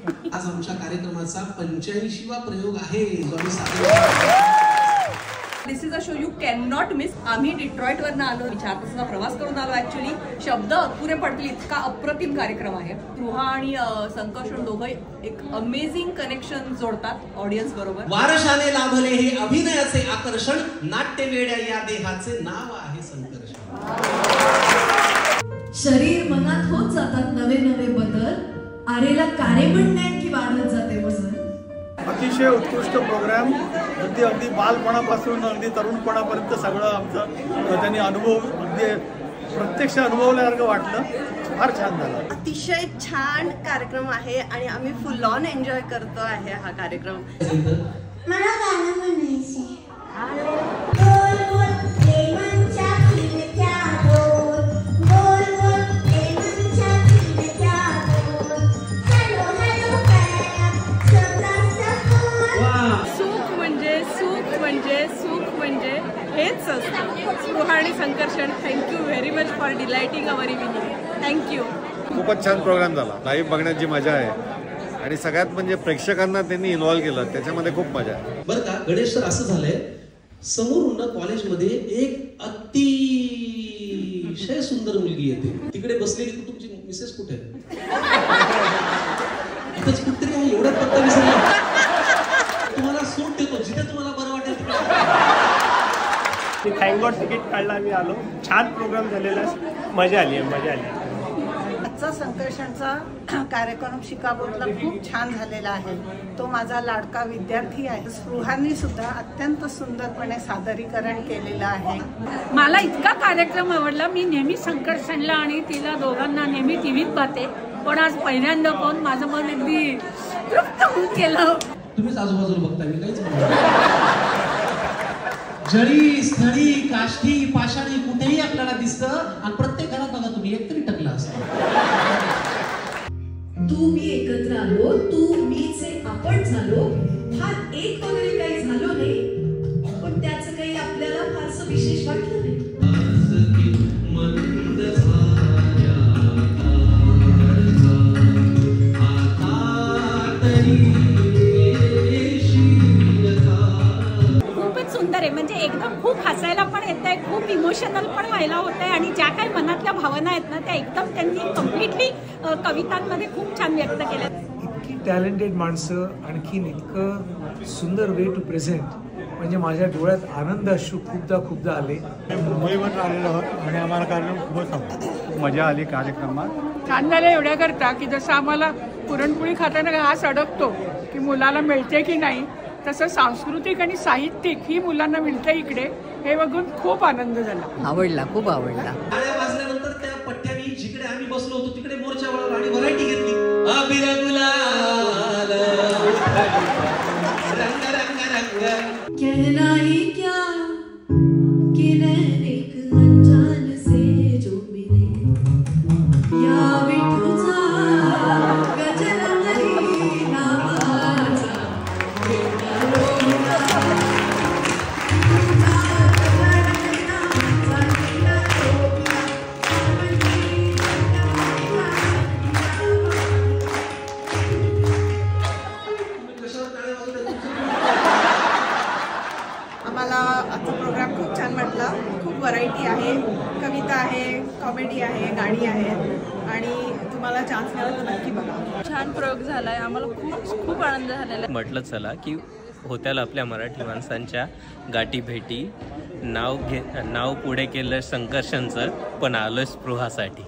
आज आमच्या कार्यक्रमाचा 85वा प्रयोग आहे जो आम्ही सादर this is a show you can not miss. आम्ही डिट्रॉइटवरनं आलो, 4 तासाचा प्रवास करून आलो. ऍक्च्युली शब्द अपुरे पडतील इतका अप्रतिम कार्यक्रम आहे. स्पृहा आणि संकर्षण दोघं एक अमेझिंग कनेक्शन जोडतात ऑडियन्स बरोबर. वारशाने लाभले हे अभिनयाचे आकर्षण, नाट्यवेड्या या देहाचे नाव आहे संकर्षण. शरीर मनात होत जातात नवे नवे बदल, आरेला कारे म्हणण्यात की वाढत जाते वजन. अतिशय उत्कृष्ट प्रोग्राम, अगदी बालपणापासून अगदी तरुणपणापर्यंत सगळं आमचं त्यांनी अनुभव अगदी प्रत्यक्ष अनुभवल्यासारखं वाटलं. फार छान झालं. अतिशय छान कार्यक्रम आहे आणि आम्ही फुल ऑन एन्जॉय करतो आहे हा कार्यक्रम. मला गाणं म्हणायचं. हेच असतं. स्पृहा आणि Sankarshan, thank you very much for delighting our evening. Thank you. खूपच छान प्रोग्राम झाला. लाईव्ह बघण्याची मजा आहे आणि सगळ्यात म्हणजे प्रेक्षकांना त्यांनी इन्व्हॉल्व केलं, त्याच्यामध्ये खूप मजा आहे. बरं का गणेश सर, असं झालंय समोरून कॉलेजमध्ये एक अतिशय सुंदर मुलगी येते. तिकडे बसलेली तुमची मिसेस कुठे आहे? इथंच कुठतरी आहे. एवढ्यात पत्ता विसरला. तुम्हाला सूट देतो जिथे तुम्हाला बरं वाटेल तिकडे. थँक गॉड तिकीट काढला, आम्ही आलो. छान प्रोग्राम झालेला, मजा आली. आजचा संकर्षणचा कार्यक्रम शिकागोतला खूप छान झालेला आहे. तो माझा लाडका विद्यार्थी आहे. स्पृहांनी सुद्धा अत्यंत सुंदरपणे सादरीकरण केलेलं आहे. मला इतका कार्यक्रम आवडला. मी नेहमी संकर्षणला आणि तिला दोघांना नेहमी टीव्हीत पाहते, पण आज पहिल्यांदा पाहून माझं मन अगदी तृप्त होऊन गेलं. तुम्हीच आजूबाजूला बघताय, मी काहीच म्हणतो. जळी स्थळी काष्ठी पाषाणी कुठेही आपल्याला दिसतं आणि प्रत्येक घरात बघा तुम्ही एकतरी टकला असतो. तू मी एकत्र आलो, तू मीचे आपण झालो. फार एक वगैरे काही झालो नाही, पण त्याचं काही आपल्याला फारसं विशेष वाटलं नाही. म्हणजे एकदम खूप हसायला पण येत आहे, खूप इमोशनल पण व्हायला होत आहे आणि ज्या काही मनातल्या भावना आहेत ना त्या एकदम त्यांनी कम्प्लिटली कवितांमध्ये खूप छान व्यक्त केल्या. इतकी टॅलेंटेड माणसं, आणखीन इतकं सुंदर वे टू प्रेझेंट, म्हणजे माझ्या डोळ्यात आनंद अश्रू खूपदा आले. मुंबईवर आलेलो आहोत आणि आम्हाला कार्यक्रम खूपच आवडला. मजा आली कार्यक्रमात. छान झालं एवढ्या करता की जसं आम्हाला पुरणपोळी खाताना घास अडकतो की मुलाला मिळते की नाही, तसं सांस्कृतिक आणि साहित्यिक ही मुलांना मिळतं इकडे, हे बघून खूप आनंद झाला. आवडला, खूप आवडला. टाळ्या वाजल्यानंतर त्या पट्ट्यानी जिकडे आम्ही बसलो होतो तिकडे मोर्चा वळवला आणि व्हरायटी घेतली. अबीर गुलाल रंग रंग रंग. कहना ही क्या कि एक अनजान से जो मिले, या विठूचा गजरांगली नावाचा. आम्हाला आजचा प्रोग्राम खूप छान वाटला. खूप व्हरायटी आहे, कविता आहे, कॉमेडी आहे, गाणी आहेत आणि तुम्हाला चान्स मिळाला तर नक्की बघा. छान प्रयोग झालाय. आम्हाला खूप आनंद झालेला. म्हटलं चला की होत्याला आपल्या मराठी माणसांच्या गाठी भेटी. नाव पुढे केलं संकर्षणचं, पण आलोय स्पृहासाठी.